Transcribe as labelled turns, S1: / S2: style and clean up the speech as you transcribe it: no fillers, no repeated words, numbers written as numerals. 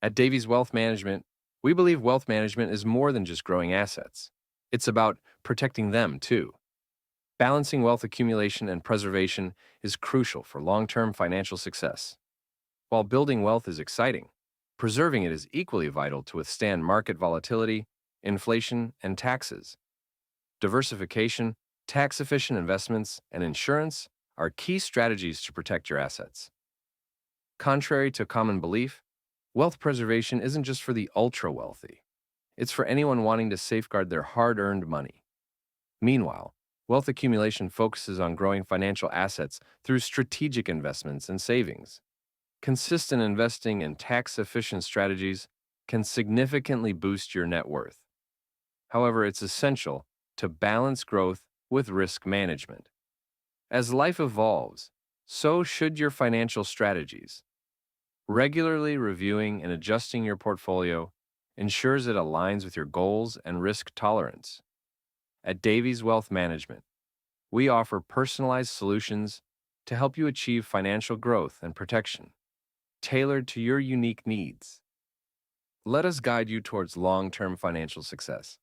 S1: At Davies Wealth Management, we believe wealth management is more than just growing assets. It's about protecting them, too. Balancing wealth accumulation and preservation is crucial for long term financial success. While building wealth is exciting, preserving it is equally vital to withstand market volatility, inflation, and taxes. Diversification, tax efficient investments, and insurance are key strategies to protect your assets. Contrary to common belief, wealth preservation isn't just for the ultra wealthy, it's for anyone wanting to safeguard their hard earned money. Meanwhile, wealth accumulation focuses on growing financial assets through strategic investments and savings. Consistent investing and tax efficient strategies can significantly boost your net worth. However, it's essential to balance growth with risk management. As life evolves, so should your financial strategies. Regularly reviewing and adjusting your portfolio ensures it aligns with your goals and risk tolerance. At Davies Wealth Management, we offer personalized solutions to help you achieve financial growth and protection, tailored to your unique needs. Let us guide you towards long term financial success.